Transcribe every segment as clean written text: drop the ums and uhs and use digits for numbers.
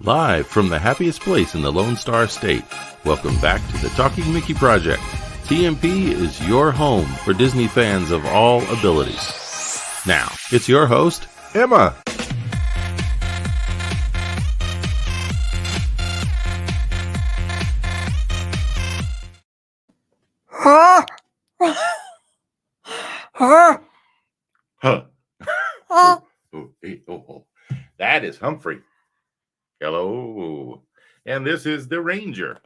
Live from the happiest place in the Lone Star State, welcome back to the Talking Mickey Project. TMP is your home for Disney fans of all abilities. Now, it's your host, Emma. Huh? Huh? Huh. Huh? Oh. That is Humphrey. Hello. And this is the Ranger.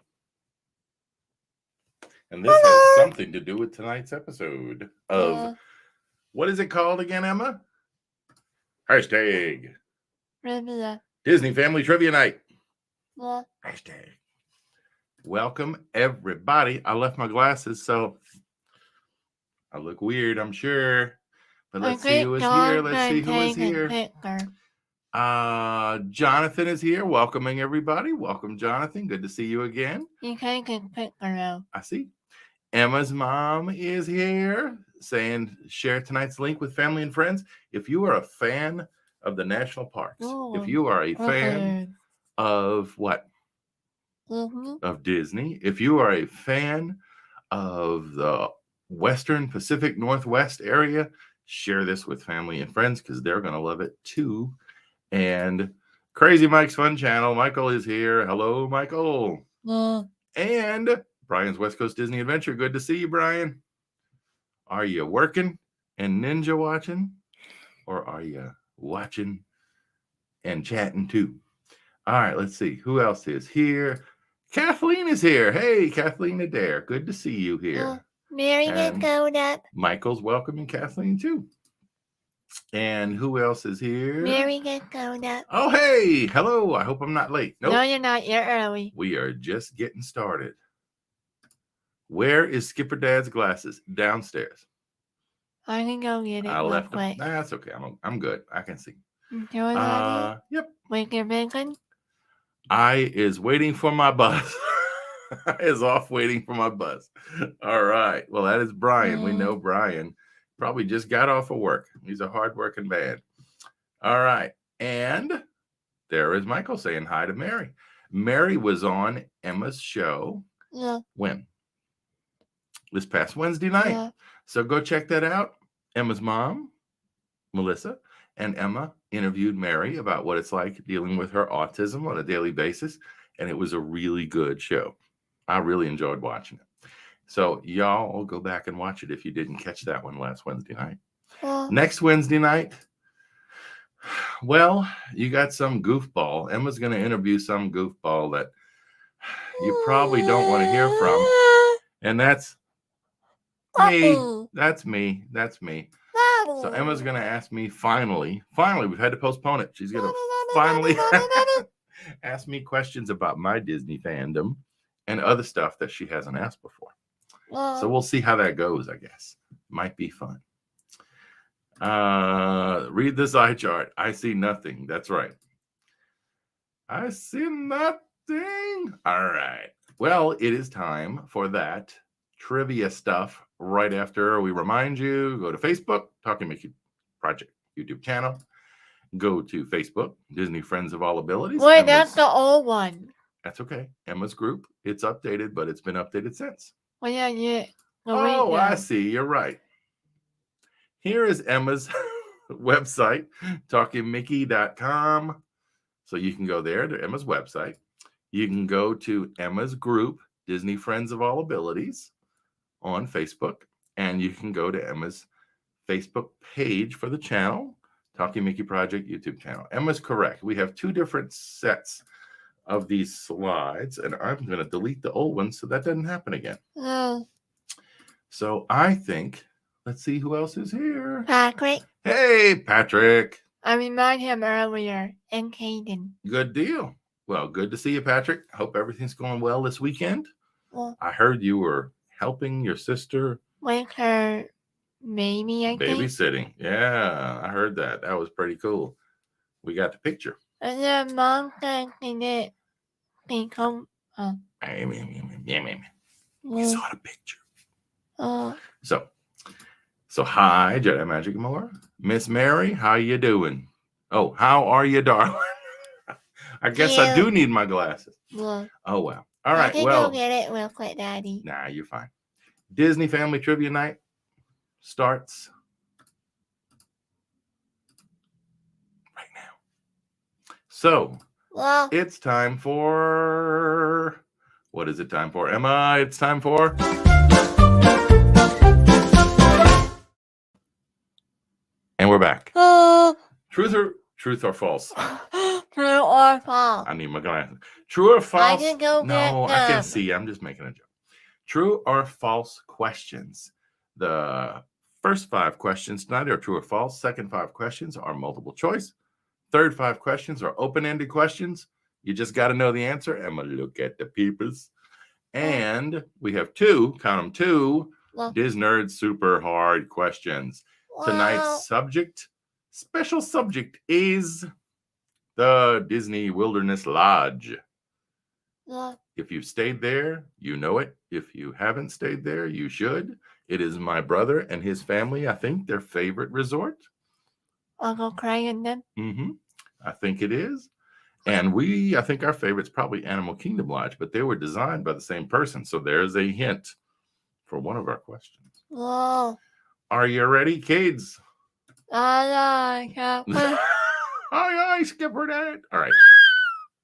And this has something to do with tonight's episode of, what is it called again, Emma? Hashtag Trivia. Disney Family Trivia Night. Yeah. Hashtag. Welcome, everybody. I left my glasses, so I look weird, I'm sure. But let's see who is here. Let's see who is here. Jonathan is here, welcoming everybody. Welcome, Jonathan. Good to see you again. You can take a picture now. I see. Emma's mom is here, saying share tonight's link with family and friends. If you are a fan of the national parks, if you are a fan of what? Of Disney. If you are a fan of the Western Pacific Northwest area, share this with family and friends because they're going to love it too. And Crazy Mike's Fun Channel, Michael is here. Hello, Michael. And Brian's West Coast Disney Adventure. Good to see you, Brian. Are you working and ninja watching? Or are you watching and chatting too? All right, let's see. Who else is here? Kathleen is here. Hey, Kathleen Adair. Good to see you here. Mary is going up. Michael's welcoming Kathleen too. And who else is here? Mary is going up. Oh, hey. Hello. I hope I'm not late. Nope. No, you're not. You're early. We are just getting started. Where is Skipper Dad's glasses? Downstairs. I can go get it. I left them. Nah, that's okay. I'm good. I can see. Yep. Wake your bacon. I is waiting for my bus. I is off waiting for my bus. All right. Well, that is Brian. We know Brian probably just got off of work. He's a hardworking man. All right. And there is Michael saying hi to Mary. Mary was on Emma's show. Yeah. When? This past Wednesday night. Yeah. So go check that out. Emma's mom, Melissa, and Emma interviewed Mary about what it's like dealing with her autism on a daily basis. And it was a really good show. I really enjoyed watching it. So y'all will go back and watch it if you didn't catch that one last Wednesday night. Next Wednesday night, well, you got some goofball. Emma's going to interview some goofball that you probably don't want to hear from. And that's me. That's me. That's me. So Emma's going to ask me finally, we've had to postpone it. She's going to finally ask me questions about my Disney fandom and other stuff that she hasn't asked before. So we'll see how that goes, I guess. Might be fun. Read this eye chart. I see nothing. That's right. I see nothing. All right. Well, it is time for that trivia stuff. Right after we remind you, go to Facebook, Talking Mickey Project YouTube channel. Go to Facebook, Disney Friends of All Abilities. Wait, that's the old one. That's okay. Emma's group. It's updated, but it's been updated since. Well, yeah. Oh, I see. You're right. Here is Emma's website, talkingmickey.com. So you can go there to Emma's website. You can go to Emma's group, Disney Friends of All Abilities, on Facebook. And you can go to Emma's Facebook page for the channel, Talking Mickey Project YouTube channel. Emma's correct. We have two different sets of these slides, and I'm going to delete the old ones so that doesn't happen again. So I think, let's see who else is here. Patrick. Hey, Patrick. I reminded him earlier. And Caden. Good deal. Well, good to see you, Patrick. Hope everything's going well this weekend. Yeah. I heard you were helping your sister with her baby, I think. Babysitting. Yeah, I heard that. That was pretty cool. We got the picture. And then mom said she did become. We saw the picture. So hi, Jedi Magic Moore. Miss Mary, how you doing? Oh, how are you, darling? I guess I do need my glasses. Look. Oh, well. All right, I can well. go get it real quick, Daddy. Nah, you're fine. Disney Family Trivia Night starts right now. So, it's time for... What is it time for, Emma? It's time for... And we're back. Truth or false? True or false? I need my glasses. True or false? I can go get them. I can see. I'm just making a joke. True or false questions. The first 5 questions tonight are true or false. Second 5 questions are multiple choice. Third 5 questions are open-ended questions. You just got to know the answer. Emma, look at the peoples. And we have 2, count them 2, Disnerd super hard questions. Tonight's special subject is the Disney Wilderness Lodge. If you've stayed there, you know it. If you haven't stayed there, you should. It is my brother and his family, I think, their favorite resort. Uncle Craig and them? Mm-hmm. I think it is. And I think our favorite's probably Animal Kingdom Lodge, but they were designed by the sime person. So there's a hint for one of our questions. Whoa. Are you ready, kids? Aye, aye, Skipper Dad. All right.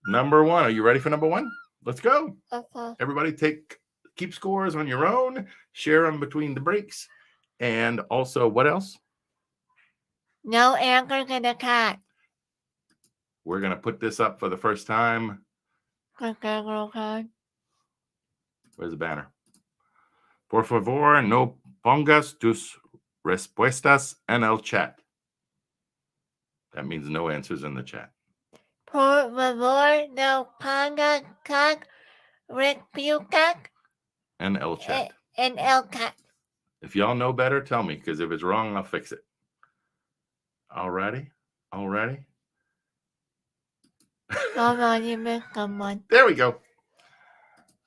Number 1. Are you ready for number 1? Let's go. Okay. Everybody keep scores on your own. Share them between the breaks. And also, what else? No anchor to the cat. We're going to put this up for the first time. Okay. Where's the banner? Por favor, no pongas tus respuestas en el chat. That means no answers in the chat. Por favor, no pongas tus respuestas en el chat. En el chat. If y'all know better, tell me, because if it's wrong, I'll fix it. Alrighty? Come on, you missed someone. There we go.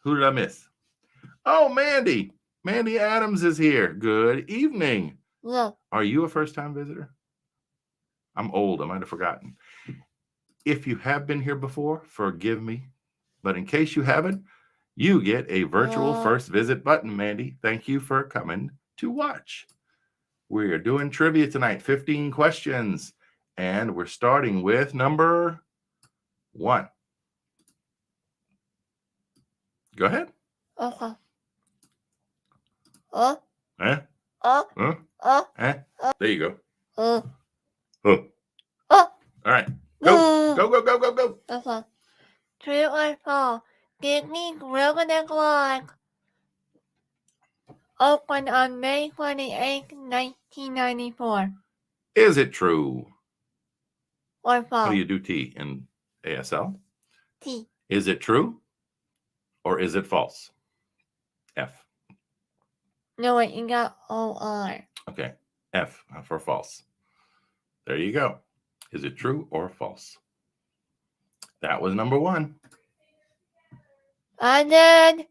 Who did I miss? Oh, Mandy. Mandy Adams is here. Good evening. Look. Are you a first-time visitor? I'm old. I might have forgotten. If you have been here before, forgive me. But in case you haven't, you get a virtual first visit button, Mandy. Thank you for coming to watch. We are doing trivia tonight, 15 questions. And we're starting with number 1. Go ahead. Okay. There you go. All right. Go. Okay. True or false? Disney Wilderness Lodge opened on May 28, 1994. Is it true? Or false? How do you do T in ASL? T. Is it true? Or is it false? F. No, wait, you got OR. Okay. F for false. There you go. Is it true or false? That was number 1. I did.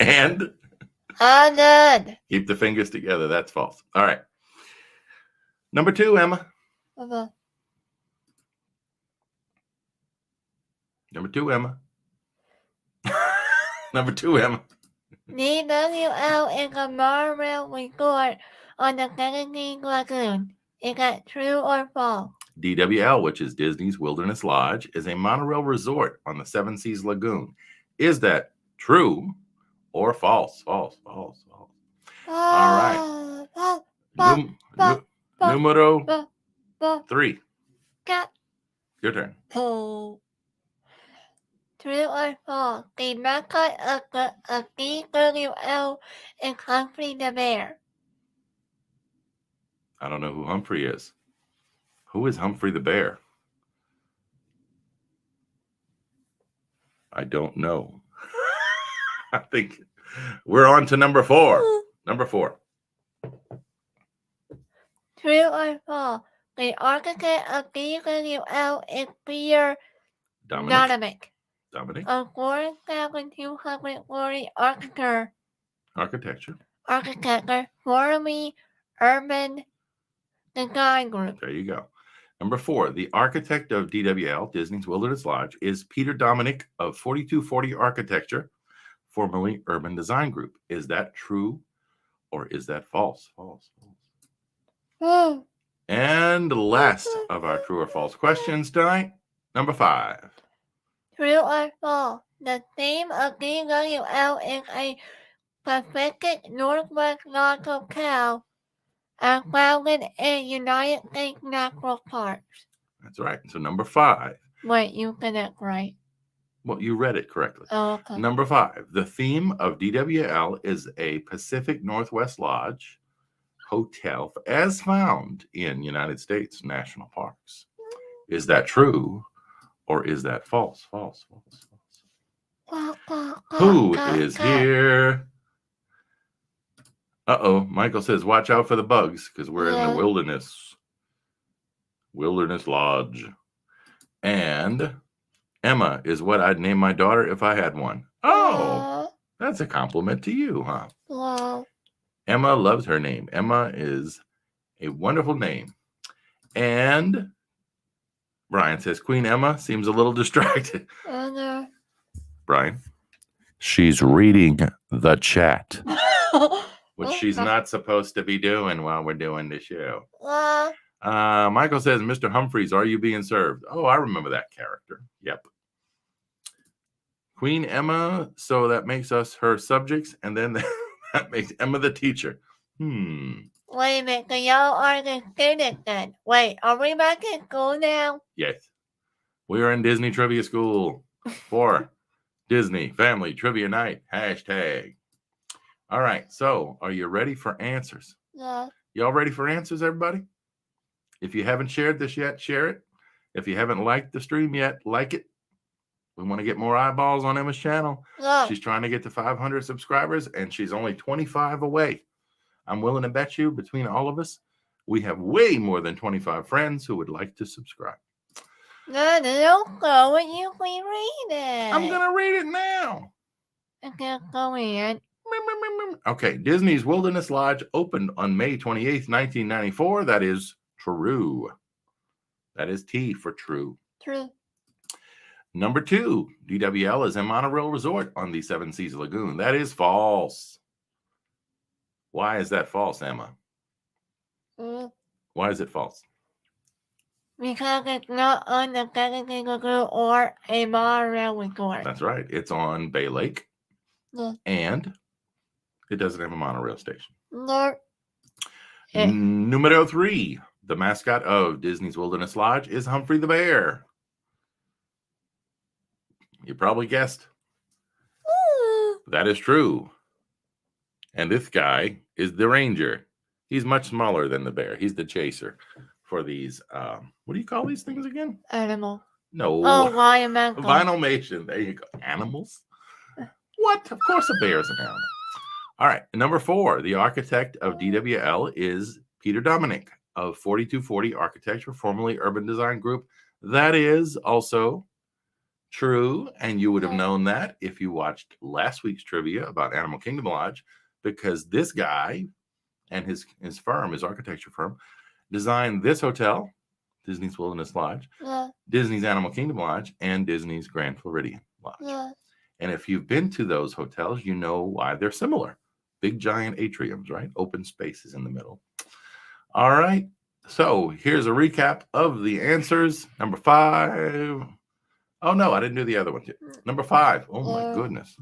And? I did. Keep the fingers together. That's false. All right. Number 2, Emma. Okay. Number 2, Emma. Number 2, Emma. DWL is a monorail resort on the Seven Seas Lagoon. Is that true or false? DWL, which is Disney's Wilderness Lodge, is a monorail resort on the Seven Seas Lagoon. Is that true or false? False. All right. Numero 3. Your turn. True or false? The mascot of DWL is Humphrey the Bear. I don't know who Humphrey is. Who is Humphrey the Bear? I don't know. I think we're on to number 4. Number 4. True or false? The architect of DWL is Peter Dominick. A 4,240 architecture, formerly Urban Design Group. There you go. Number 4, the architect of DWL, Disney's Wilderness Lodge, is Peter Dominick of 4240 Architecture, formerly Urban Design Group. Is that true or is that false? False. And last of our true or false questions tonight, number 5. True or false? The theme of DWL is a Pacific Northwest Lodge hotel and founded in United States National Parks. That's right. So number 5. Wait, you said it right. Well, you read it correctly. Oh, okay. Number 5. The theme of DWL is a Pacific Northwest Lodge hotel as found in United States National Parks. Is that true or is that false? False. Who is here? Michael says, watch out for the bugs because we're in the Wilderness Lodge. And Emma is what I'd name my daughter if I had one. Oh, that's a compliment to you, huh? Wow. Emma loves her name. Emma is a wonderful name. And Brian says, Queen Emma seems a little distracted. Brian, she's reading the chat, which she's not supposed to be doing while we're doing the show. Michael says, Mr. Humphreys, are you being served? Oh, I remember that character. Yep. Queen Emma, so that makes us her subjects, and then that makes Emma the teacher. Wait a minute, so y'all are the students then. Wait, are we back in school now? Yes. We are in Disney Trivia School for Disney Family Trivia Night. #. All right, so are you ready for answers? Yeah. Y'all ready for answers, everybody? If you haven't shared this yet, share it. If you haven't liked the stream yet, like it. We want to get more eyeballs on Emma's channel. Yeah. She's trying to get to 500 subscribers, and she's only 25 away. I'm willing to bet you between all of us, we have way more than 25 friends who would like to subscribe. No, don't go and you can read it. I'm going to read it now. Okay, go in. Okay, Disney's Wilderness Lodge opened on May 28th, 1994. That is true. That is T for true. True. Number 2, DWL is a monorail resort on the Seven Seas Lagoon. That is false. Why is that false, Emma? Why is it false? Because it's not on the Seven Seas Lagoon or a monorail resort. That's right. It's on Bay Lake. Yeah. And it doesn't have a monorail station. No. Numero 3, the mascot of Disney's Wilderness Lodge is Humphrey the Bear. You probably guessed. That is true. And this guy is the ranger. He's much smaller than the bear. He's the chaser for these, what do you call these things again? Animal. No. Oh, Vinylmation. Vinylmation. There you go. Animals? What? Of course a bear is an animal. All right. Number 4, the architect of DWL is Peter Dominick of 4240 Architecture, formerly Urban Design Group. That is also true, and you would have known that if you watched last week's trivia about Animal Kingdom Lodge, because this guy and his firm, his architecture firm, designed this hotel, Disney's Wilderness Lodge, Disney's Animal Kingdom Lodge, and Disney's Grand Floridian Lodge. And if you've been to those hotels, you know why they're similar. Big giant atriums, right? Open spaces in the middle. All right. So here's a recap of the answers. Number 5. Oh, no, I didn't do the other one yet. Number 5. Oh, my goodness.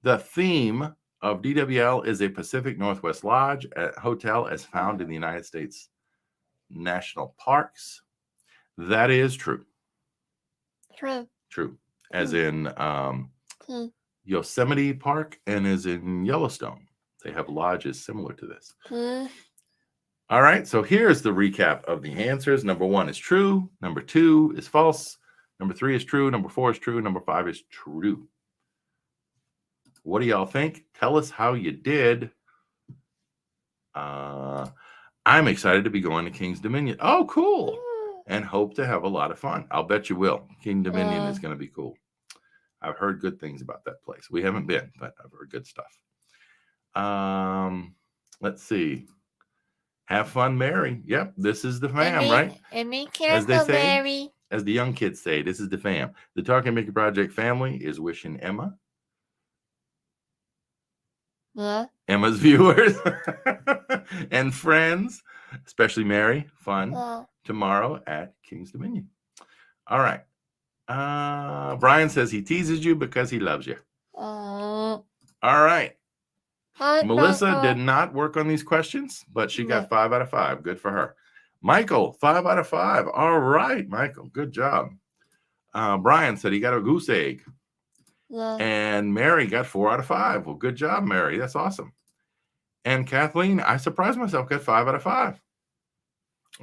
The theme of DWL is a Pacific Northwest Lodge hotel as found in the United States National Parks. That is true. True. As in Yosemite Park and as in Yellowstone. They have lodges similar to this. All right, so here's the recap of the answers. Number 1 is true. Number 2 is false. Number 3 is true. Number 4 is true. Number 5 is true. What do y'all think? Tell us how you did. I'm excited to be going to King's Dominion. Oh, cool. And hope to have a lot of fun. I'll bet you will. King Dominion is going to be cool. I've heard good things about that place. We haven't been, but I've heard good stuff. Let's see. Have fun, Mary. Yep, this is the fam, right? And be As they careful, say, Mary. as the young kids say, this is the fam. The Talking Mickey Project family is wishing Emma's viewers and friends, especially Mary, fun tomorrow at King's Dominion. All right. Brian says he teases you because he loves you. All right. Melissa did not work on these questions, but she got 5 out of 5. Good for her. Michael, 5 out of 5. All right, Michael, good job. Brian said he got a goose egg. And Mary got 4 out of 5. Well, good job, Mary. That's awesome. And Kathleen, I surprised myself, got 5 out of 5.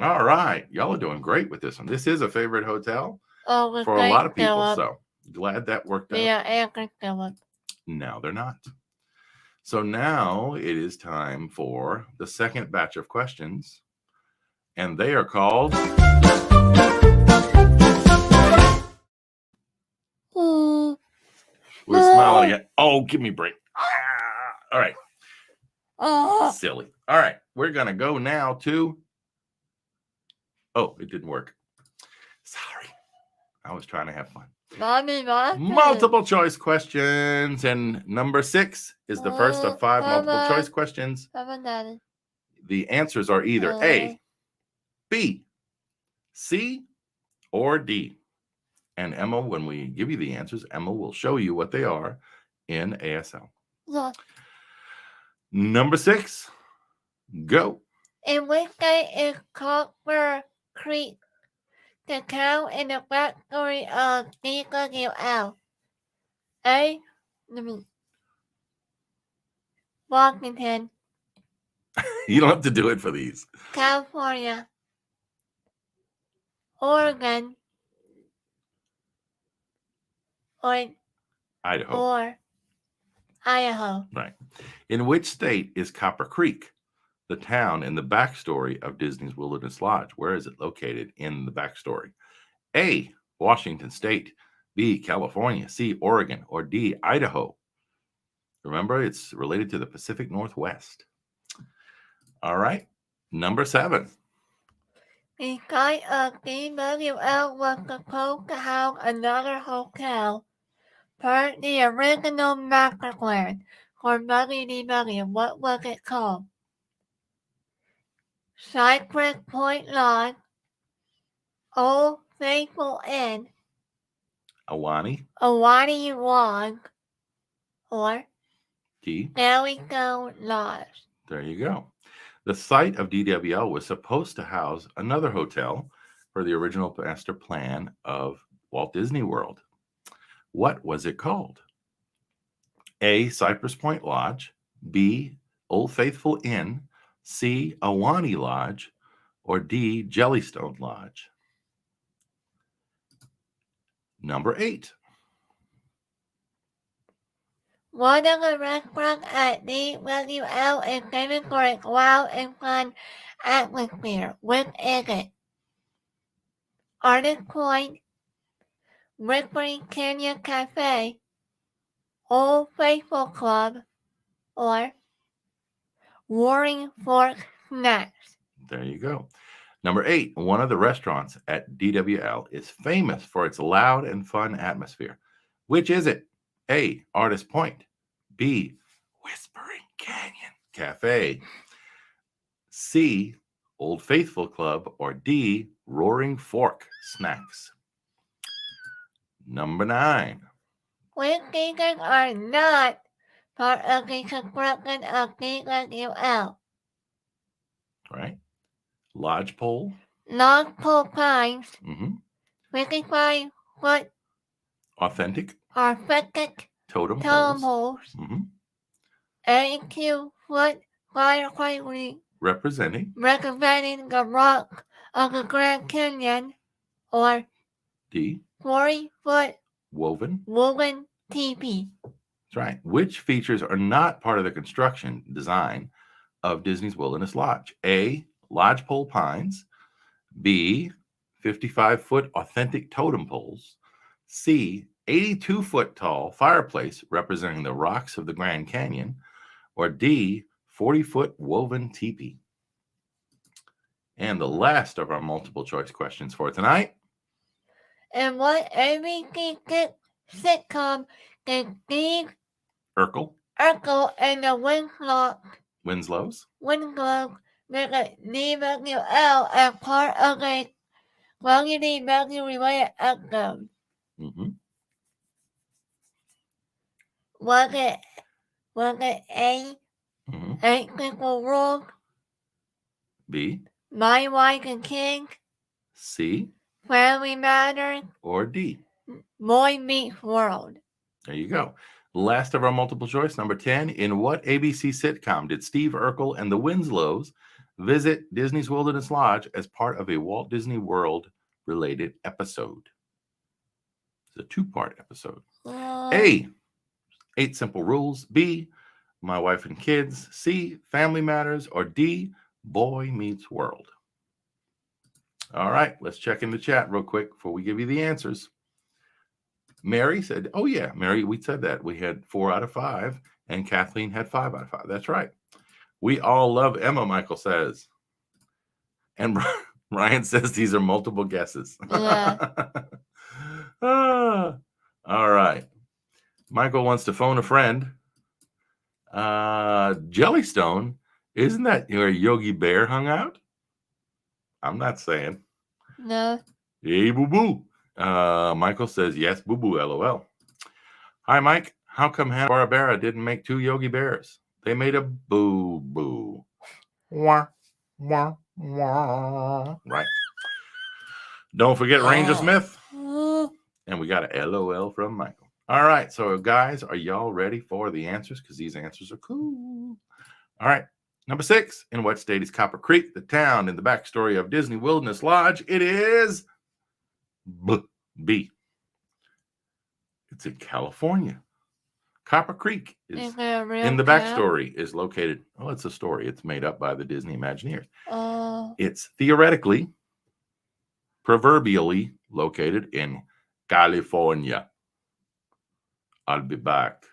All right. Y'all are doing great with this one. This is a favorite hotel for a lot of people. So glad that worked out. Yeah, No, they're not. So now it is time for the second batch of questions. And they are called... We're smiling again. Oh, give me a break. All right. Silly. All right. We're going to go now to... Oh, it didn't work. Sorry. I was trying to have fun. Multiple choice questions. And number 6 is the first of 5 multiple choice questions. The answers are either A, B, C, or D. And Emma, when we give you the answers, Emma will show you what they are in ASL. Number 6, go. In which state is Copper Creek, the town in the backstory of DWL? A, Washington. You don't have to do it for these. California. Oregon. Or Idaho. Right. In which state is Copper Creek, the town in the backstory of Disney's Wilderness Lodge? Where is it located in the backstory? A, Washington State. B, California. C, Oregon. Or D, Idaho. Remember, it's related to the Pacific Northwest. All right. Number 7. The site of DWL was supposed to have another hotel per the original master plan for WDW. What was it called? Cypress Point Lodge, Old Faithful Inn, Ahwanee Lodge, or D, Jellystone Lodge. There you go. The site of DWL was supposed to house another hotel for the original master plan of Walt Disney World. What was it called? A, Cypress Point Lodge. B, Old Faithful Inn. C, Ahwanee Lodge. Or D, Jellystone Lodge. Number 8. One of the restaurants at DWL is famous for its wild and fun atmosphere. Which is it? Artist Point, Whispering Canyon Cafe, Old Faithful Club, or Roaring Fork Snacks. There you go. Number 8, one of the restaurants at DWL is famous for its loud and fun atmosphere. Which is it? A, Artist Point. B, Whispering Canyon Cafe. C, Old Faithful Club. Or D, Roaring Fork Snacks. Number 9. Which features are not part of the construction of DWL? Right. Lodgepole. Lodgepole pines. 55-foot Authentic. totem Totem poles. 82-foot fireplace representing the rock of the Grand Canyon. Or D, 40-foot woven teepee. That's right. Which features are not part of the construction design of Disney's Wilderness Lodge? A, lodgepole pines. B, 55-foot authentic totem poles. C, 82-foot tall fireplace representing the rocks of the Grand Canyon. Or D, 40-foot woven teepee. And the last of our multiple choice questions for tonight. And what ABC sitcom did Steve Urkel. and the Winslows. make a DWL as part of a related episode? Mm-hmm. Was it A? Mm-hmm. 8 Simple Rules? B. My Wife and Kids? C. Family Matters? Or D. Boy Meets World? There you go. Last of our multiple choice, number 10. In what ABC sitcom did Steve Urkel and the Winslows visit Disney's Wilderness Lodge as part of a Walt Disney World related episode? It's a 2-part episode. A. 8 Simple Rules. B. My Wife and Kids. C. Family Matters. Or D. Boy Meets World. All right, let's check in the chat real quick before we give you the answers. Mary said, oh yeah, Mary, we said that. We had 4 out of 5, and Kathleen had 5 out of 5. That's right. We all love Emma, Michael says. And Ryan says these are multiple guesses. Yeah. All right. Michael wants to phone a friend. Jellystone, isn't that where Yogi Bear hung out? I'm not saying. No. Hey, boo-boo. Michael says, yes, boo-boo, LOL. Hi, Mike. How come Hanna-Barbera didn't make 2 Yogi Bears? They made a boo-boo. Wah, wah, wah. Right. Don't forget Ranger Smith. And we got a LOL from Michael. All right. So, guys, are y'all ready for the answers? Because these answers are cool. All right. Number 6. In what state is Copper Creek, the town in the backstory of Disney Wilderness Lodge? It is B. It's in California. Copper Creek is in the backstory is located. Oh, it's a story. It's made up by the Disney Imagineers. It's theoretically, proverbially located in California. I'll be back.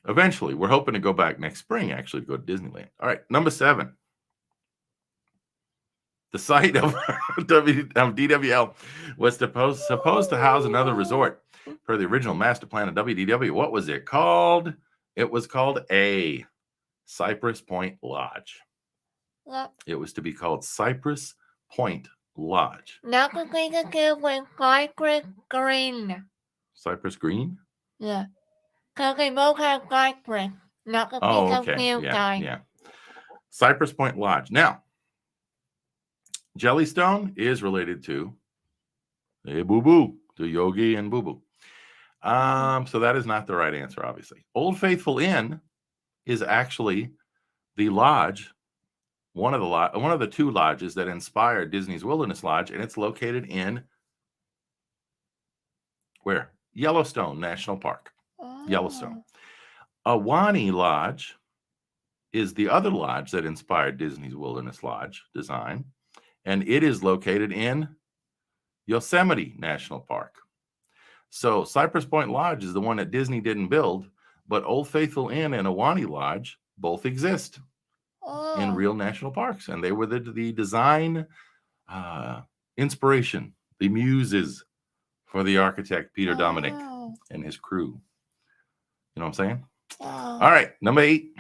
Eventually, we're hoping to go back next spring, actually, to go to Disneyland. All right, number 7. The site of DWL was supposed to house another resort per the original master plan of WDW. What was it called? It was called A. Cypress Point Lodge. Yep. It was to be called Cypress Point Lodge. Not to be confused with Cypress Green. Cypress Green? Yeah. Because they both have cypress. Not to be confused, guys. Yeah. Cypress Point Lodge. Now, Jellystone is related to Boo Boo, to Yogi and Boo Boo. So that is not the right answer, obviously. Old Faithful Inn is actually the lodge, one of the 2 lodges that inspired Disney's Wilderness Lodge, and it's located in where? Yellowstone National Park. Yellowstone. Ahwanee Lodge is the other lodge that inspired Disney's Wilderness Lodge design, and it is located in Yosemite National Park. So Cypress Point Lodge is the one that Disney didn't build, but Old Faithful Inn and Ahwanee Lodge both exist in real national parks, and they were the design inspiration, the muses for the architect Peter Dominick and his crew. You know what I'm saying? All right, number 8.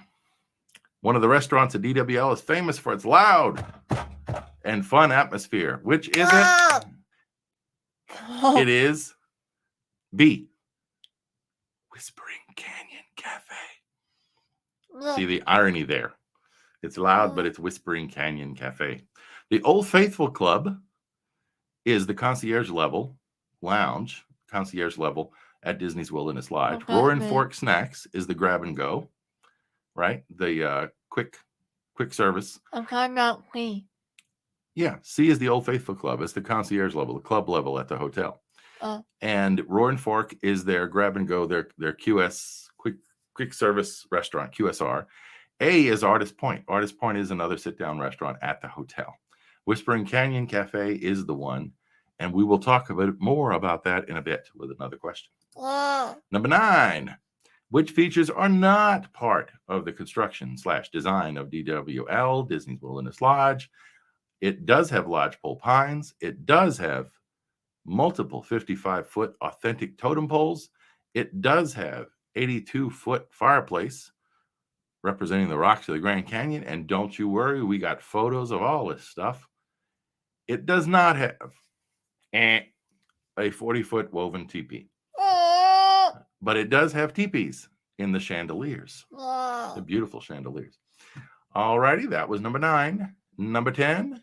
One of the restaurants at DWL is famous for its loud and fun atmosphere. Which is it? It is B. Whispering Canyon Cafe. See the irony there. It's loud, but it's Whispering Canyon Cafe. The Old Faithful Club is the concierge level lounge, at Disney's Wilderness Lodge. Roaring Fork Snacks is the grab and go, right? The quick service. I'm talking about C. Yeah, C is the Old Faithful Club. It's the concierge level, the club level at the hotel. And Roaring Fork is their grab and go, their QS, quick service restaurant, QSR. A is Artist Point. Artist Point is another sit-down restaurant at the hotel. Whispering Canyon Cafe is the one, and we will talk a bit more about that in a bit with another question. Number 9, which features are not part of the construction/design of DWL, Disney's Wilderness Lodge, It does have lodgepole pines. It does have multiple 55-foot authentic totem poles. It does have 82-foot fireplace representing the rocks of the Grand Canyon. And don't you worry, we got photos of all this stuff. It does not have a 40-foot woven teepee. But it does have teepees in the chandeliers. The beautiful chandeliers. All righty, that was number 9. Number 10.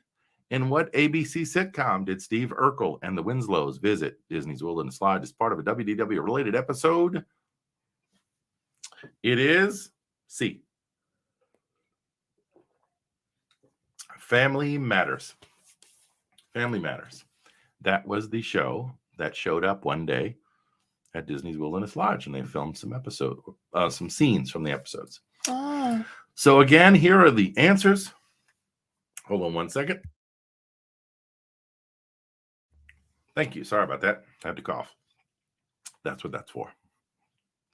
In what ABC sitcom did Steve Urkel and the Winslows visit Disney's Wilderness Lodge as part of a WDW-related episode? It is C. Family Matters. Family Matters. That was the show that showed up one day at Disney's Wilderness Lodge, and they filmed some scenes from the episodes. Oh. So again, here are the answers. Hold on one second. Thank you. Sorry about that. I had to cough. That's what that's for.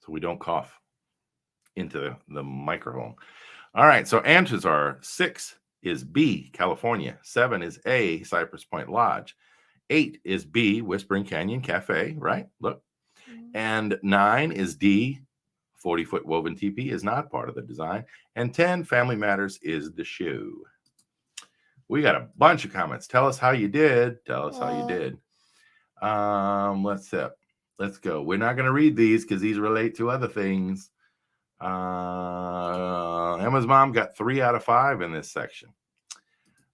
So we don't cough into the microphone. All right. So answers are 6 is B, California. 7 is A, Cypress Point Lodge. 8 is B, Whispering Canyon Cafe, right? Look. And 9 is D, 40-foot woven teepee is not part of the design. And 10, Family Matters is the show. We got a bunch of comments. Tell us how you did. Tell us how you did. Let's go. We're not going to read these because these relate to other things. Emma's mom got 3 out of 5 in this section.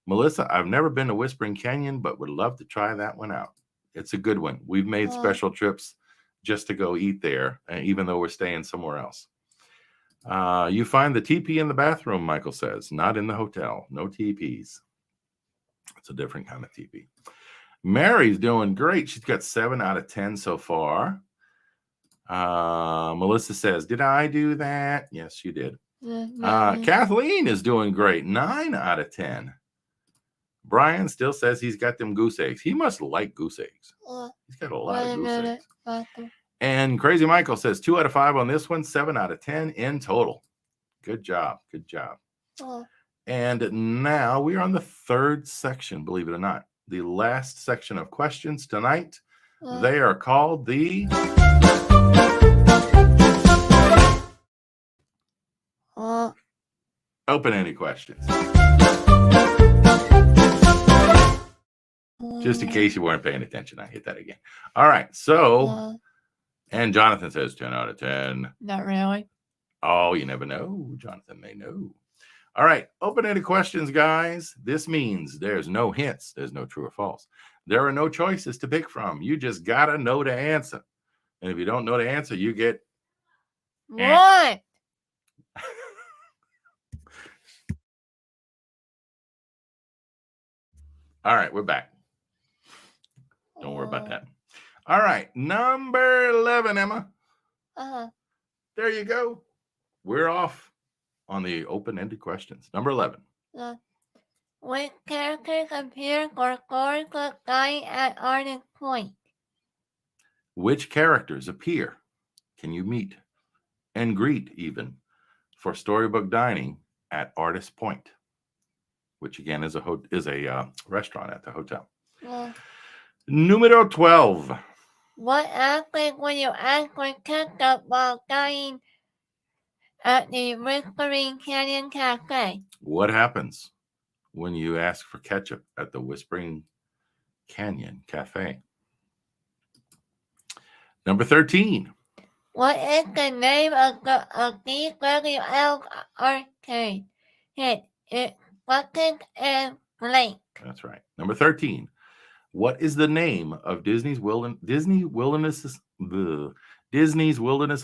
Melissa, I've never been to Whispering Canyon, but would love to try that one out. It's a good one. We've made special trips just to go eat there, even though we're staying somewhere else. You find the teepee in the bathroom, Michael says, not in the hotel. No teepees. It's a different kind of teepee. Mary's doing great. She's got 7 out of 10 so far. Melissa says, did I do that? Yes, you did. Kathleen is doing great. 9 out of 10. Brian still says he's got them goose eggs. He must like goose eggs. He's got a lot of goose eggs. And Crazy Michael says 2 out of 5 on this one, 7 out of 10 in total. Good job. Good job. And now we are on the 3rd section, believe it or not. The last section of questions tonight. They are called the open-ended questions. Just in case you weren't paying attention, I hit that again. All right. So, and Jonathan says 10 out of 10. Not really. Oh, you never know. Jonathan may know. All right. Open-ended questions, guys. This means there's no hints. There's no true or false. There are no choices to pick from. You just got to know the answer. And if you don't know the answer, you get what? All right. We're back. Don't worry about that. All right. Number 11, Emma. There you go. We're off on the open-ended questions. Number 11. Which characters appear for Storybook Dining at Artist Point? Which characters appear? Can you meet and greet even for Storybook Dining at Artist Point, which again is a restaurant at the hotel. Numero 12. What aspect will you ask for ketchup while dining at the Whispering Canyon Cafe? What happens when you ask for ketchup at the Whispering Canyon Cafe? Number 13. What is the name of the DWL arcade? It's bucket and blank. That's right. Number 13. What is the name of Disney's Wilderness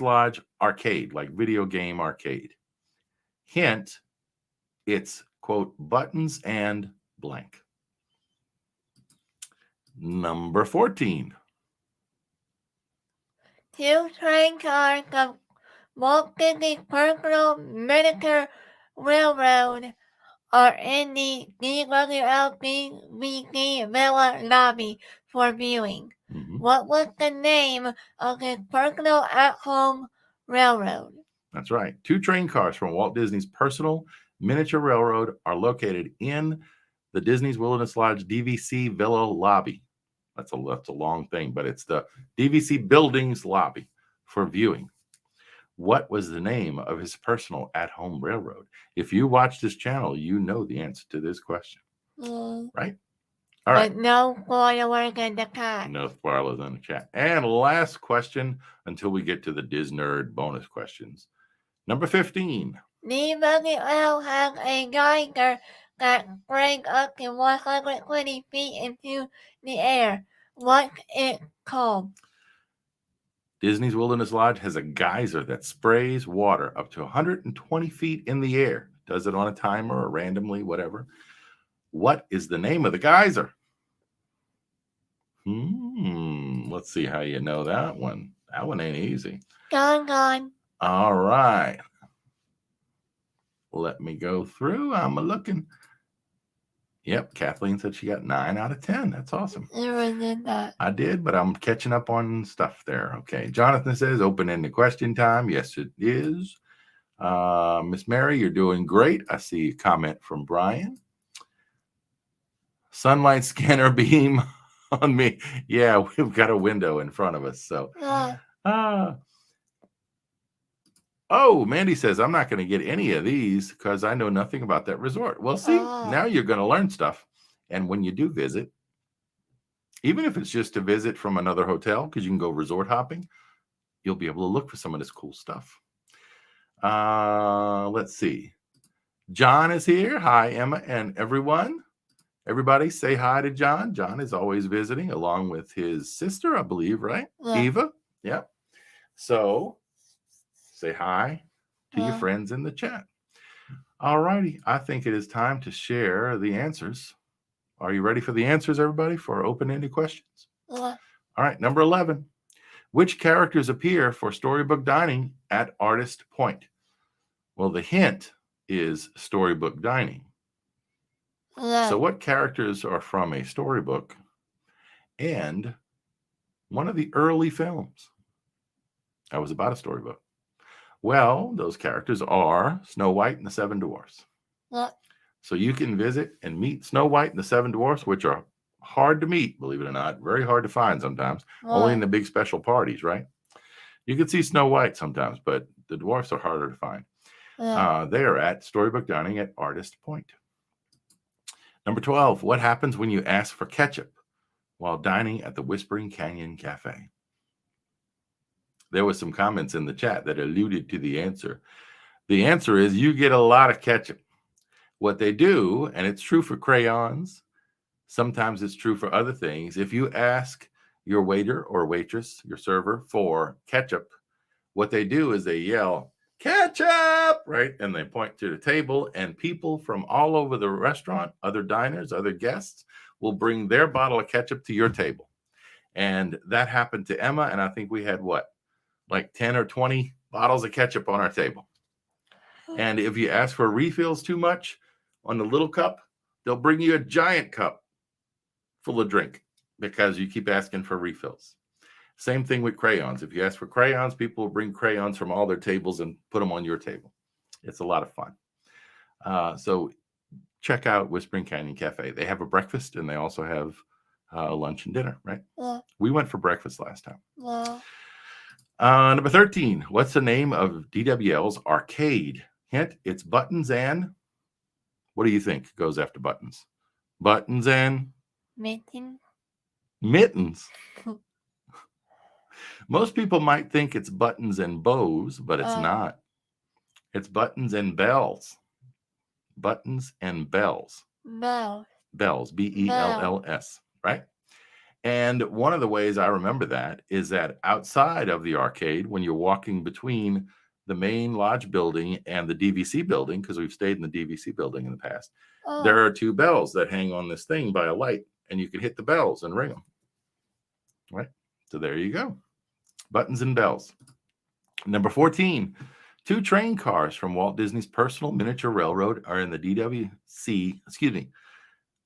Lodge arcade, like video game arcade? Hint, it's, quote, buttons and blank. Number 14. 2 train cars of Walt Disney's personal miniature railroad are in the DWL DVC Vila lobby for viewing. What was the name of his personal at-home railroad? That's right. 2 train cars from Walt Disney's personal miniature railroad are located in the Disney's Wilderness Lodge DVC Vila lobby. That's a long thing, but it's the DVC building's lobby for viewing. What was the name of his personal at-home railroad? If you watch this channel, you know the answer to this question. Right? All right. But no spoilers in the chat. No spoilers in the chat. And last question until we get to the Disnerd bonus questions. Number 15. DWL has a geyser that springs up to 120 feet into the air. What's it called? Disney's Wilderness Lodge has a geyser that sprays water up to 120 feet in the air. Does it on a timer or randomly, whatever. What is the name of the geyser? Let's see how you know that one. That one ain't easy. Gone. All right. Let me go through. I'm looking. Yep, Kathleen said she got 9 out of 10. That's awesome. You did that. I did, but I'm catching up on stuff there. Okay. Jonathan says open-ended question time. Yes, it is. Miss Mary, you're doing great. I see a comment from Brian. Sunlight scanner beam on me. Yeah, we've got a window in front of us. So, oh, Mandy says, I'm not going to get any of these because I know nothing about that resort. Well, see, now you're going to learn stuff. And when you do visit, even if it's just to visit from another hotel, because you can go resort hopping, you'll be able to look for some of this cool stuff. Let's see. John is here. Hi, Emma and everyone. Everybody say hi to John. John is always visiting along with his sister, I believe, right? Yeah. Eva. Yep. So say hi to your friends in the chat. All righty. I think it is time to share the answers. Are you ready for the answers, everybody, for open-ended questions? Yeah. All right. Number 11. Which characters appear for Storybook Dining at Artist Point? Well, the hint is Storybook Dining. Yeah. So what characters are from a storybook and one of the early films that was about a storybook? Well, those characters are Snow White and the Seven Dwarfs. Yeah. So you can visit and meet Snow White and the Seven Dwarfs, which are hard to meet, believe it or not. Very hard to find sometimes. Only in the big special parties, right? You can see Snow White sometimes, but the dwarfs are harder to find. Yeah. They are at Storybook Dining at Artist Point. Number 12, what happens when you ask for ketchup while dining at the Whispering Canyon Cafe? There was some comments in the chat that alluded to the answer. The answer is you get a lot of ketchup. What they do, and it's true for crayons, sometimes it's true for other things. If you ask your waiter or waitress, your server, for ketchup, what they do is they yell, ketchup, right? And they point to the table, and people from all over the restaurant, other diners, other guests, will bring their bottle of ketchup to your table. And that happened to Emma, and I think we had what? Like 10 or 20 bottles of ketchup on our table. And if you ask for refills too much on the little cup, they'll bring you a giant cup full of drink because you keep asking for refills. Same thing with crayons. If you ask for crayons, people will bring crayons from all their tables and put them on your table. It's a lot of fun. So check out Whispering Canyon Cafe. They have a breakfast and they also have lunch and dinner, right? Yeah. We went for breakfast last time. Yeah. Number 13. What's the name of DWL's arcade? Hint, it's buttons and... What do you think goes after buttons? Buttons and... Mittens. Most people might think it's buttons and bows, but it's not. It's buttons and bells. Buttons and bells. Bells, B-E-L-L-S, right? And one of the ways I remember that is that outside of the arcade, when you're walking between the main lodge building and the DVC building, because we've stayed in the DVC building in the past, there are 2 bells that hang on this thing by a light, and you can hit the bells and ring them. Right? So there you go. Buttons and bells. Number 14, 2 train cars from Walt Disney's personal miniature railroad are in the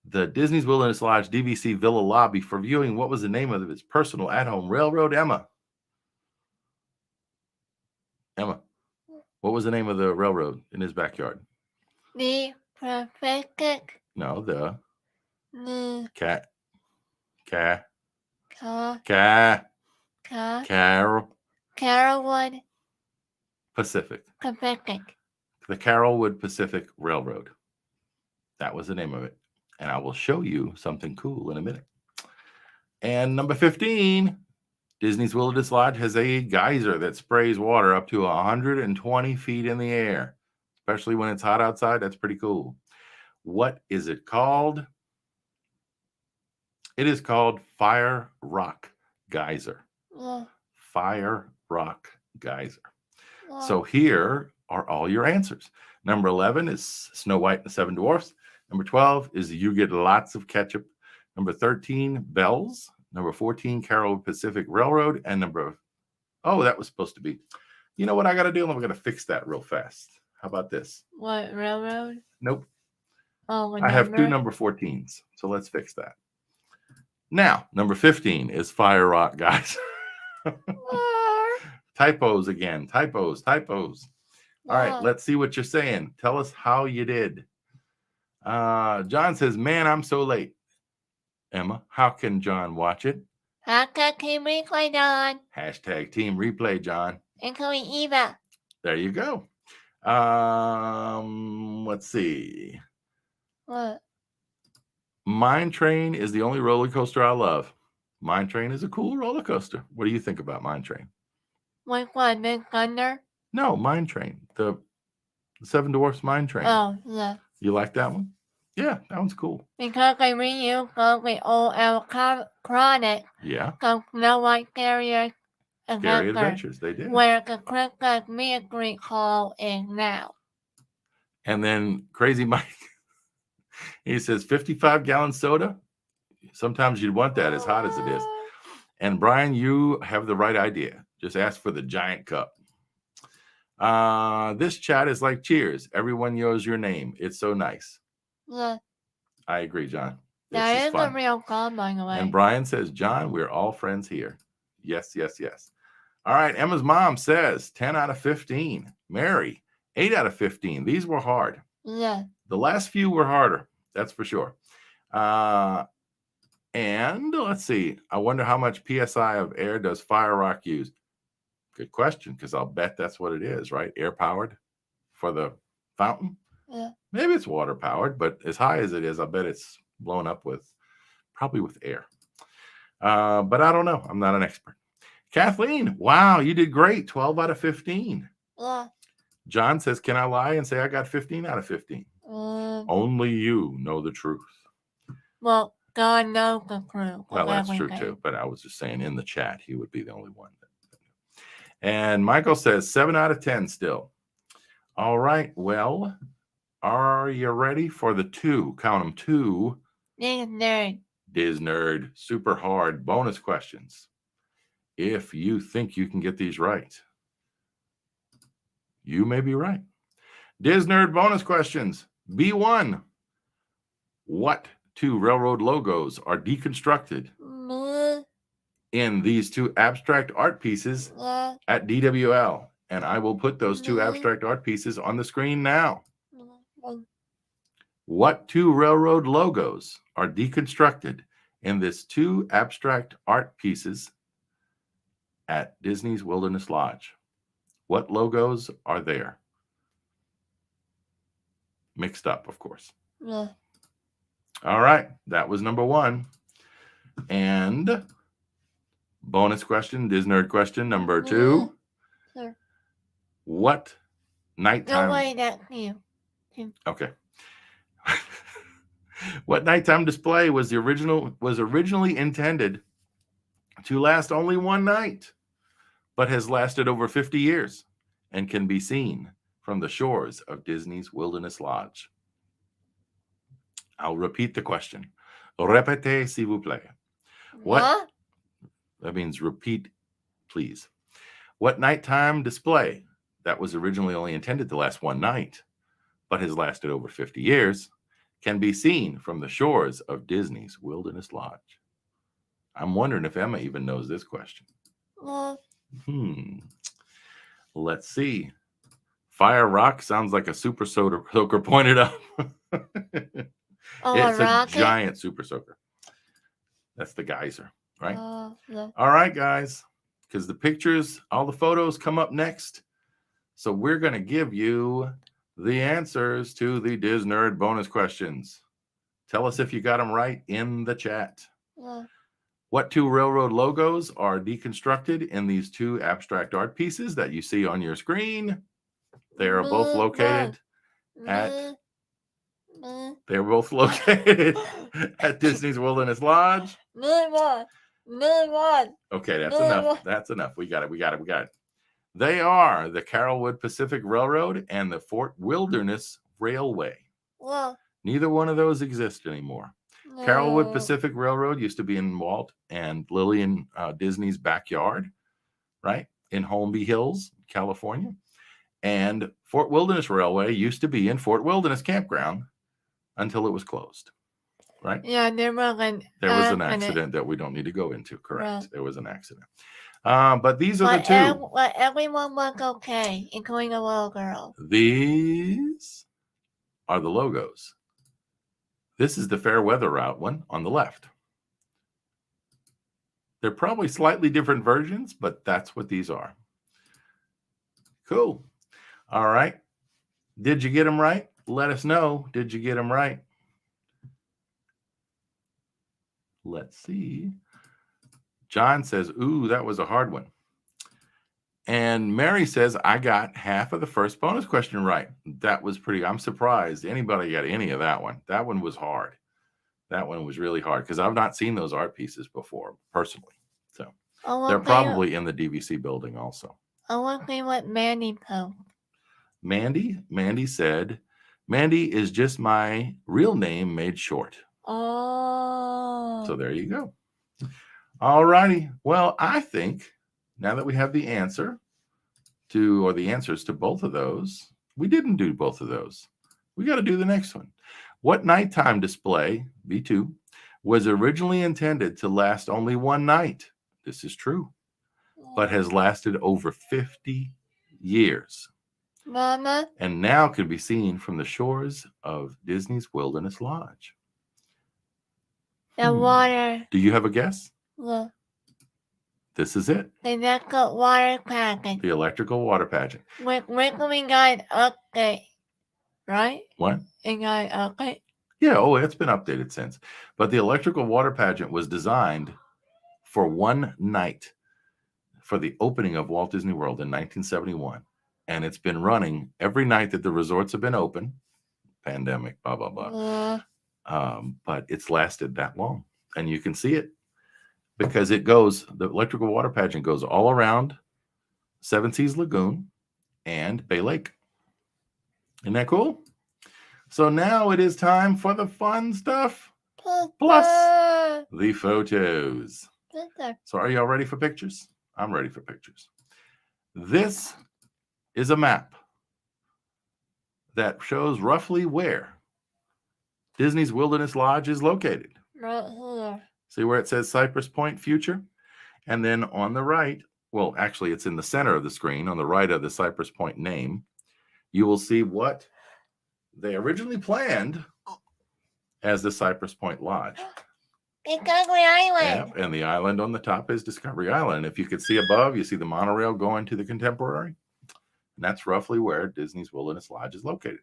the Disney's Wilderness Lodge DVC Vila lobby for viewing. What was the name of his personal at-home railroad? Emma, what was the name of the railroad in his backyard? The Pacific. No, the Cat. Carolwood Pacific. Pacific. The Carolwood Pacific Railroad. That was the name of it. And I will show you something cool in a minute. And number 15, Disney's Wilderness Lodge has a geyser that sprays water up to 120 feet in the air, especially when it's hot outside. That's pretty cool. What is it called? It is called Fire Rock Geyser. Fire Rock Geyser. So here are all your answers. Number 11 is Snow White and the Seven Dwarfs. Number 12 is You Get Lots of Ketchup. Number 13, Bells. Number 14, Carolwood Pacific Railroad. And that was supposed to be. You know what I got to do? I'm going to fix that real fast. How about this? What, railroad? Nope. Oh, I have two number 14s. So let's fix that. Now, number 15 is Fire Rock, guys. Typos again. Typos. All right, let's see what you're saying. Tell us how you did. John says, man, I'm so late. Emma, how can John watch it? Hashtag Team Replay, John. Hashtag Team Replay, John. Including Eva. There you go. Let's see. What? Mine Train is the only roller coaster I love. Mine Train is a cool roller coaster. What do you think about Mine Train? Like what, Big Thunder? No, Mine Train. The Seven Dwarfs Mine Train. Oh, yeah. You like that one? Yeah, that one's cool. Because they reused the old electronic. Yeah. So Snow White Scary Adventures, they did. Where the Christmas Mystery Hall is now. And then Crazy Mike, he says 55-gallon soda. Sometimes you'd want that as hot as it is. And Brian, you have the right idea. Just ask for the giant cup. This chat is like Cheers. Everyone knows your name. It's so nice. Yeah. I agree, John. That is a real song, by the way. And Brian says, John, we're all friends here. Yes. All right. Emma's mom says 10 out of 15. Mary, 8 out of 15. These were hard. Yeah. The last few were harder. That's for sure. And let's see. I wonder how much PSI of air does Fire Rock use? Good question, because I'll bet that's what it is, right? Air powered for the fountain. Yeah. Maybe it's water powered, but as high as it is, I bet it's blown up probably with air. But I don't know. I'm not an expert. Kathleen, wow, you did great. 12 out of 15. Yeah. John says, can I lie and say I got 15 out of 15? Only you know the truth. Well, God knows the truth. Well, that's true too. But I was just saying in the chat, he would be the only one. And Michael says 7 out of 10 still. All right. Well, are you ready for the 2? Count them 2. Disnerd. Super hard bonus questions. If you think you can get these right, you may be right. Disnerd bonus questions. B1. What 2 railroad logos are deconstructed in these 2 abstract art pieces at DWL? And I will put those 2 abstract art pieces on the screen now. What 2 railroad logos are deconstructed in this 2 abstract art pieces at Disney's Wilderness Lodge? What logos are there? Mixed up, of course. Yeah. All right. That was number 1. And bonus question, Disnerd question number 2. Sure. What nighttime? No way, that's you. Okay. What nighttime display was originally intended to last only one night, but has lasted over 50 years and can be seen from the shores of Disney's Wilderness Lodge? I'll repeat the question. Répétez, s'il vous plaît. What? That means repeat, please. What nighttime display that was originally only intended to last one night, but has lasted over 50 years, can be seen from the shores of Disney's Wilderness Lodge? I'm wondering if Emma even knows this question. Let's see. Fire Rock sounds like a super soaker pointed out. It's a giant super soaker. That's the Geyser, right? Yeah. All right, guys, because the pictures, all the photos come up next. So we're going to give you the answers to the Disnerd bonus questions. Tell us if you got them right in the chat. Yeah. What two railroad logos are deconstructed in these two abstract art pieces that you see on your screen? They are both located at Disney's Wilderness Lodge. Okay, that's enough. That's enough. We got it. They are the Carolwood Pacific Railroad and the Fort Wilderness Railway. Well, neither one of those exist anymore. Carolwood Pacific Railroad used to be in Walt and Lillian Disney's backyard, right? In Holmby Hills, California. And Fort Wilderness Railway used to be in Fort Wilderness Campground until it was closed, right? Yeah, there was an accident that we don't need to go into, correct? Right. There was an accident. But these are the two. But everyone was okay, including the little girl. These are the logos. This is the fair weather route one on the left. They're probably slightly different versions, but that's what these are. Cool. All right. Did you get them right? Let us know. Did you get them right? Let's see. John says, ooh, that was a hard one. And Mary says, I got half of the first bonus question right. That was I'm surprised anybody got any of that one. That one was hard. That one was really hard because I've not seen those art pieces before personally. So they're probably in the DVC building also. I want to see what Mandy posted. Mandy said, Mandy is just my real name made short. Oh. So there you go. All righty. Well, I think now that we have the answers to both of those, we didn't do both of those. We got to do the next one. What nighttime display, B2, was originally intended to last only one night? This is true, but has lasted over 50 years. Mama? And now can be seen from the shores of Disney's Wilderness Lodge. The water. Do you have a guess? Yeah. This is it. The electrical water pageant. The electrical water pageant. We got an update, right? What? It got an update. Yeah, it's been updated since. But the electrical water pageant was designed for one night for the opening of Walt Disney World in 1971. And it's been running every night that the resorts have been open. Pandemic, blah, blah, blah. But it's lasted that long. And you can see it. Because the electrical water pageant goes all around Seven Seas Lagoon and Bay Lake. Isn't that cool? So now it is time for the fun stuff. Plus the photos. So are y'all ready for pictures? I'm ready for pictures. This is a map that shows roughly where Disney's Wilderness Lodge is located. Right here. See where it says Cypress Point Future? And then on the right, well, actually, it's in the center of the screen, on the right of the Cypress Point name, you will see what they originally planned as the Cypress Point Lodge. Discovery Island. Yeah, and the island on the top is Discovery Island. If you could see above, you see the monorail going to the Contemporary. And that's roughly where Disney's Wilderness Lodge is located.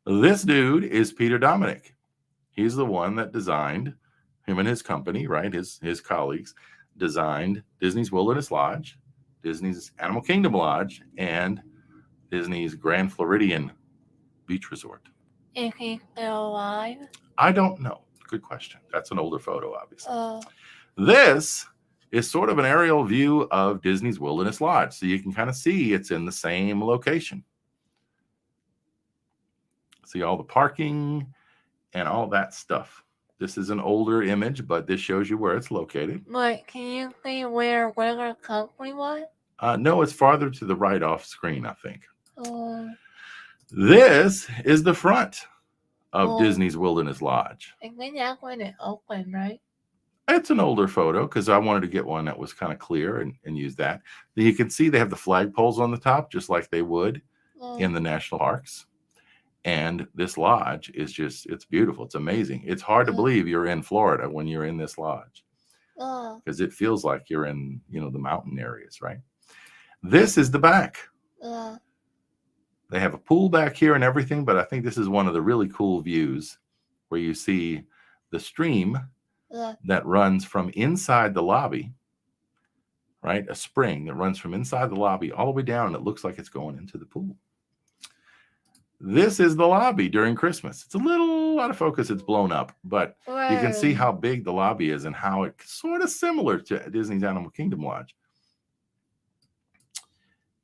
This dude is Peter Dominick. He's the one that designed, him and his company, right? His colleagues designed Disney's Wilderness Lodge, Disney's Animal Kingdom Lodge, and Disney's Grand Floridian Beach Resort. Is he still alive? I don't know. Good question. That's an older photo, obviously. This is sort of an aerial view of Disney's Wilderness Lodge. So you can kind of see it's in the same location. See all the parking and all that stuff. This is an older image, but this shows you where it's located. But can you see where Weather Country was? No, it's farther to the right off screen, I think. This is the front of Disney's Wilderness Lodge. I think that's when it opened, right? It's an older photo because I wanted to get one that was kind of clear and use that. You can see they have the flagpoles on the top, just like they would in the national parks. And this lodge is it's beautiful. It's amazing. It's hard to believe you're in Florida when you're in this lodge, because it feels like you're in, the mountain areas, right? This is the back. They have a pool back here and everything, but I think this is one of the really cool views where you see the stream that runs from inside the lobby, right? A spring that runs from inside the lobby all the way down, and it looks like it's going into the pool. This is the lobby during Christmas. It's a little out of focus. It's blown up, but you can see how big the lobby is and how it's sort of similar to Disney's Animal Kingdom Lodge.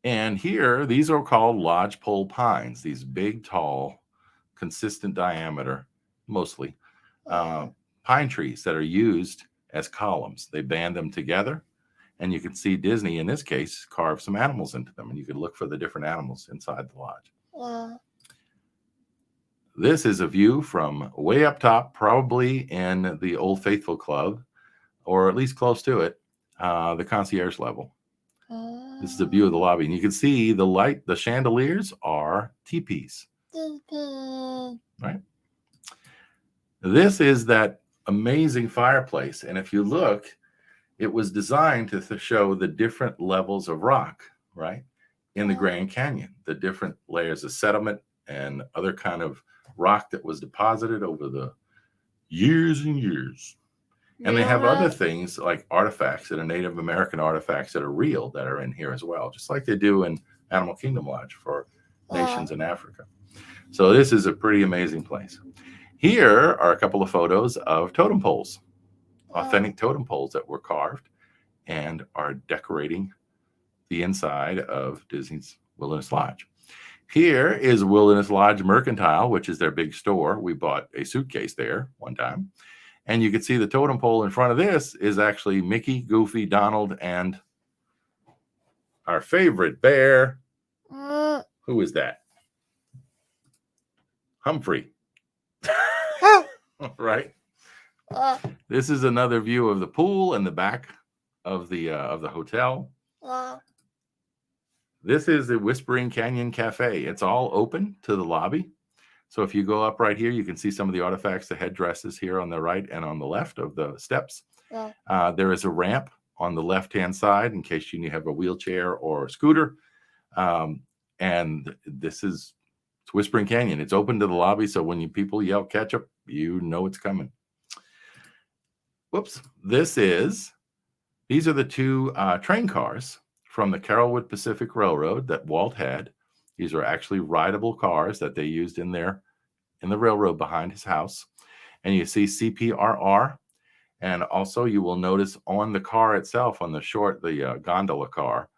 And here, these are called lodgepole pines, these big, tall, consistent diameter, mostly, pine trees that are used as columns. They band them together, and you can see Disney, in this case, carve some animals into them, and you can look for the different animals inside the lodge. This is a view from way up top, probably in the Old Faithful Club, or at least close to it, the concierge level. This is a view of the lobby, and you can see the light, the chandeliers are teepees. Right? This is that amazing fireplace, and if you look, it was designed to show the different levels of rock, right, in the Grand Canyon, the different layers of sediment and other kind of rock that was deposited over the years and years. And they have other things like artifacts that are Native American artifacts that are real that are in here as well, just like they do in Animal Kingdom Lodge for nations in Africa. So this is a pretty amazing place. Here are a couple of photos of totem poles, authentic totem poles that were carved and are decorating the inside of Disney's Wilderness Lodge. Here is Wilderness Lodge Mercantile, which is their big store. We bought a suitcase there one time. And you can see the totem pole in front of this is actually Mickey, Goofy, Donald, and our favorite bear. Who is that? Humphrey. Right? This is another view of the pool and the back of the hotel. This is the Whispering Canyon Cafe. It's all open to the lobby. So if you go up right here, you can see some of the artifacts, the headdresses here on the right and on the left of the steps. There is a ramp on the left-hand side in case you have a wheelchair or a scooter. And this is Whispering Canyon. It's open to the lobby, so when people yell ketchup, you know it's coming. Whoops. These are the two train cars from the Carolwood Pacific Railroad that Walt had. These are actually rideable cars that they used in the railroad behind his house. And you see CPRR. And also you will notice on the car itself, on the gondola car,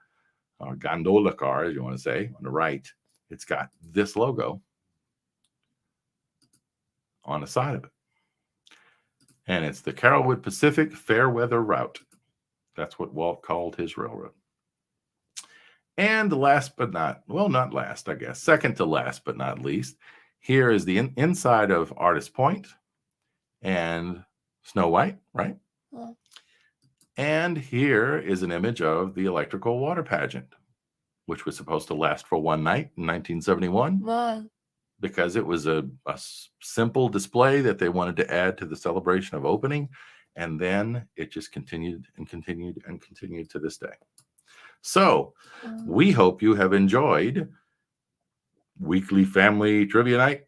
as you want to say, on the right, it's got this logo on the side of it. And it's the Carolwood Pacific Fairweather Route. That's what Walt called his railroad. And last but not last, I guess, second to last but not least, here is the inside of Artist Point and Snow White, right? And here is an image of the electrical water pageant, which was supposed to last for one night in 1971. Because it was a simple display that they wanted to add to the celebration of opening. And then it just continued and continued and continued to this day. So we hope you have enjoyed weekly family trivia night,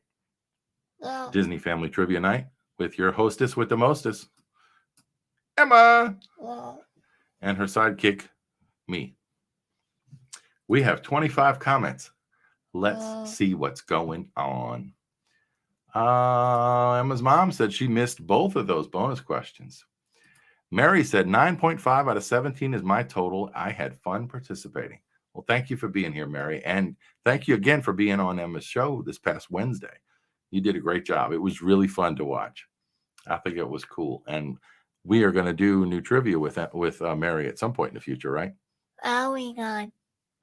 Disney family trivia night with your hostess with the mostest, Emma, and her sidekick, me. We have 25 comments. Let's see what's going on. Emma's mom said she missed both of those bonus questions. Mary said 9.5 out of 17 is my total. I had fun participating. Well, thank you for being here, Mary. And thank you again for being on Emma's show this past Wednesday. You did a great job. It was really fun to watch. I think it was cool. And we are going to do new trivia with Mary at some point in the future, right? Oh, we got.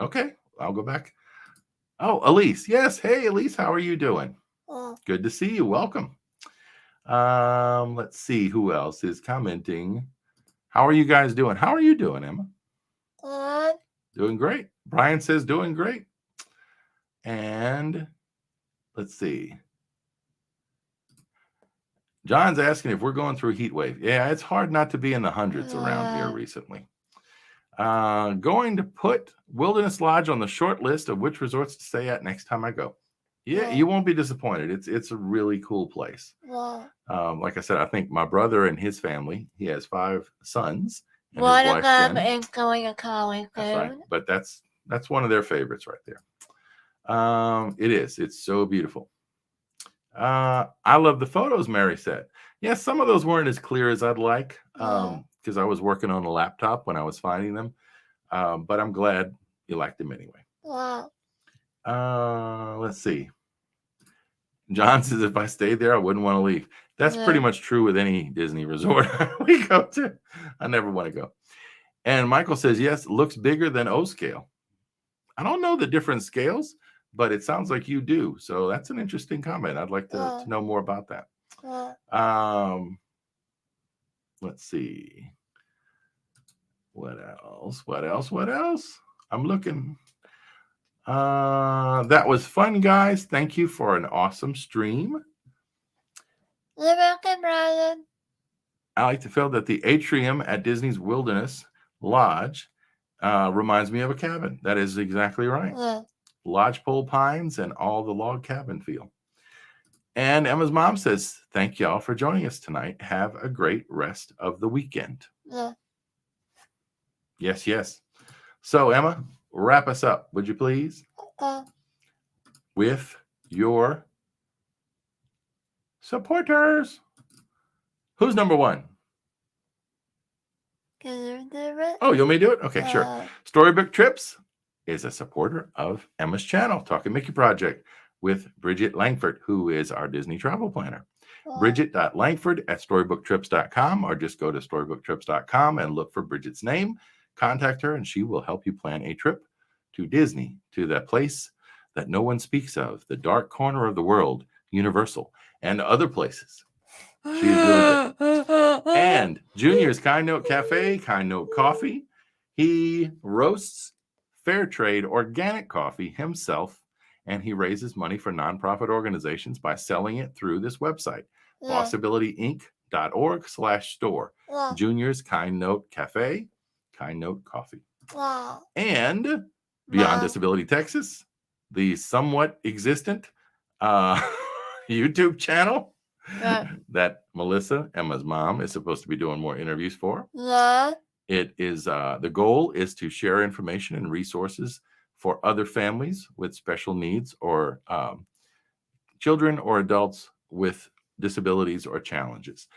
Okay, I'll go back. Oh, Elise. Yes. Hey, Elise, how are you doing? Good to see you. Welcome. Let's see who else is commenting. How are you guys doing? How are you doing, Emma? Doing great. Brian says doing great. And let's see. John's asking if we're going through a heat wave. Yeah, it's hard not to be in the hundreds around here recently. Going to put Wilderness Lodge on the short list of which resorts to stay at next time I go. Yeah, you won't be disappointed. It's a really cool place. Like I said, I think my brother and his family, he has 5 sons. And one of them is going to college. That's right. But that's one of their favorites right there. It is. It's so beautiful. I love the photos, Mary said. Yes, some of those weren't as clear as I'd like because I was working on a laptop when I was finding them. But I'm glad you liked them anyway. Wow. Let's see. John says if I stayed there, I wouldn't want to leave. That's pretty much true with any Disney resort we go to. I never want to go. And Michael says, yes, looks bigger than O scale. I don't know the different scales, but it sounds like you do. So that's an interesting comment. I'd like to know more about that. Let's see. What else? I'm looking. That was fun, guys. Thank you for an awesome stream. You're welcome, Brian. I like to feel that the atrium at Disney's Wilderness Lodge reminds me of a cabin. That is exactly right. Lodgepole pines and all the log cabin feel. And Emma's mom says, thank y'all for joining us tonight. Have a great rest of the weekend. Yes. So, Emma, wrap us up, would you please? With your supporters. Who's number 1? Oh, you want me to do it? Okay, sure. Storybook Trips is a supporter of Emma's channel, Talking Mickey Project, with Bridget Langford, who is our Disney travel planner. Bridget.Langford@storybooktrips.com, or just go to storybooktrips.com and look for Bridget's name. Contact her, and she will help you plan a trip to Disney, to that place that no one speaks of, the dark corner of the world, Universal, and other places. She's really good. And Junior's Kind Note Cafe, Kind Note Coffee. He roasts fair trade organic coffee himself, and he raises money for nonprofit organizations by selling it through this website, possibilityinc.org/store. Junior's Kind Note Cafe, Kind Note Coffee. And Beyond Disability Texas, the somewhat existent YouTube channel that Melissa, Emma's mom, is supposed to be doing more interviews for. It is the goal is to share information and resources for other families with special needs or children or adults with disabilities or challenges.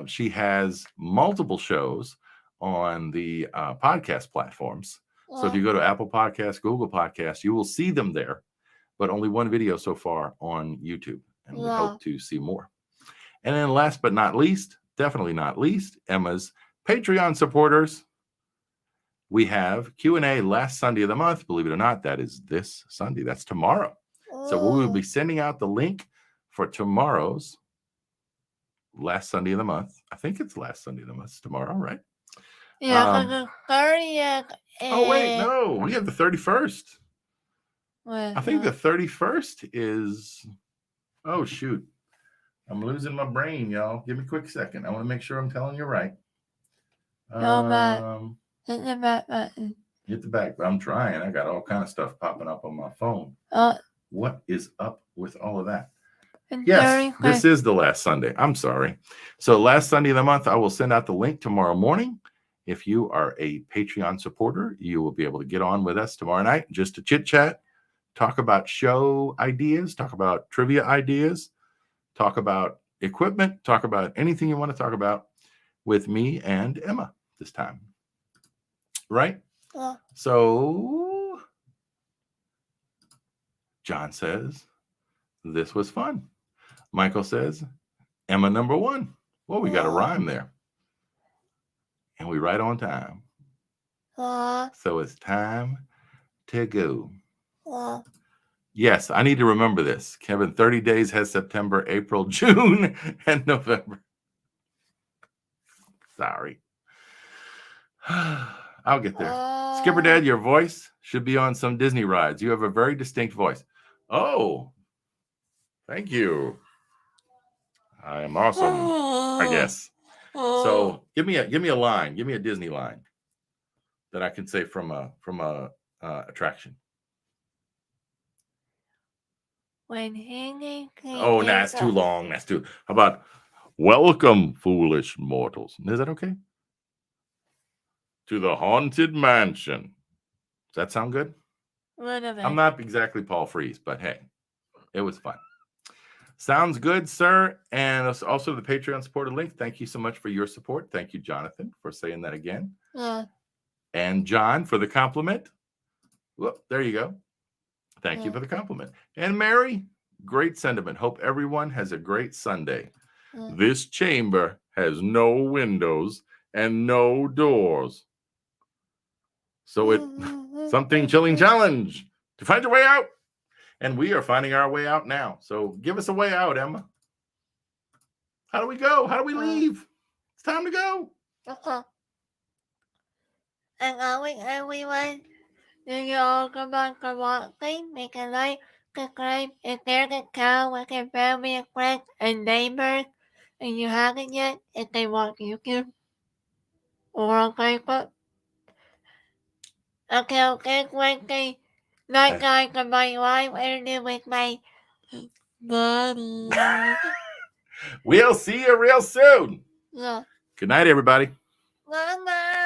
She has multiple shows on the podcast platforms. So if you go to Apple Podcasts, Google Podcasts, you will see them there, but only one video so far on YouTube. And we hope to see more. And then last but not least, definitely not least, Emma's Patreon supporters. We have Q&A last Sunday of the month. Believe it or not, that is this Sunday. That's tomorrow. So we will be sending out the link for tomorrow's last Sunday of the month. I think it's last Sunday of the month. It's tomorrow, right? Yeah, the 30th. Oh, wait, no. We have the 31st. I think the 31st is... Oh, shoot. I'm losing my brain, y'all. Give me a quick second. I want to make sure I'm telling you right. Hit the back button. Hit the back, but I'm trying. I got all kind of stuff popping up on my phone. What is up with all of that? Yes, this is the last Sunday. I'm sorry. So last Sunday of the month, I will send out the link tomorrow morning. If you are a Patreon supporter, you will be able to get on with us tomorrow night just to chit chat, talk about show ideas, talk about trivia ideas, talk about equipment, talk about anything you want to talk about with me and Emma this time. Right? So John says, this was fun. Michael says, Emma number 1. Well, we got a rhyme there. And we right on time. So it's time to go. Yes, I need to remember this. Kevin, 30 days has September, April, June, and November. Sorry. I'll get there. Skipper Dad, your voice should be on some Disney rides. You have a very distinct voice. Oh, Thank you. I am awesome, I guess. So give me a line. Give me a Disney line that I can say from a attraction. When he Oh, no, that's too long. That's too. How about welcome, foolish mortals? Is that okay? To the haunted mansion. Does that sound good? I'm not exactly Paul Frees, but hey, it was fun. Sounds good, sir. And also the Patreon supporter link. Thank you so much for your support. Thank you, Jonathan, for saying that again. Yeah. And John for the compliment. Whoop, there you go. Thank you for the compliment. And Mary, great sentiment. Hope everyone has a great Sunday. This chamber has no windows and no doors. So it's something chilling challenge to find your way out. And we are finding our way out now. So give us a way out, Emma. How do we go? How do we leave? It's time to go. Okay. And everyone, do you all go back to watching? Make a like, subscribe, and share the channel with your family and friends and neighbors. If you haven't yet, if they watch YouTube or on Facebook. Okay, Wednesday night, guys, on my live interview with my buddy. We'll see you real soon. Yeah. Good night, everybody. Bye-bye.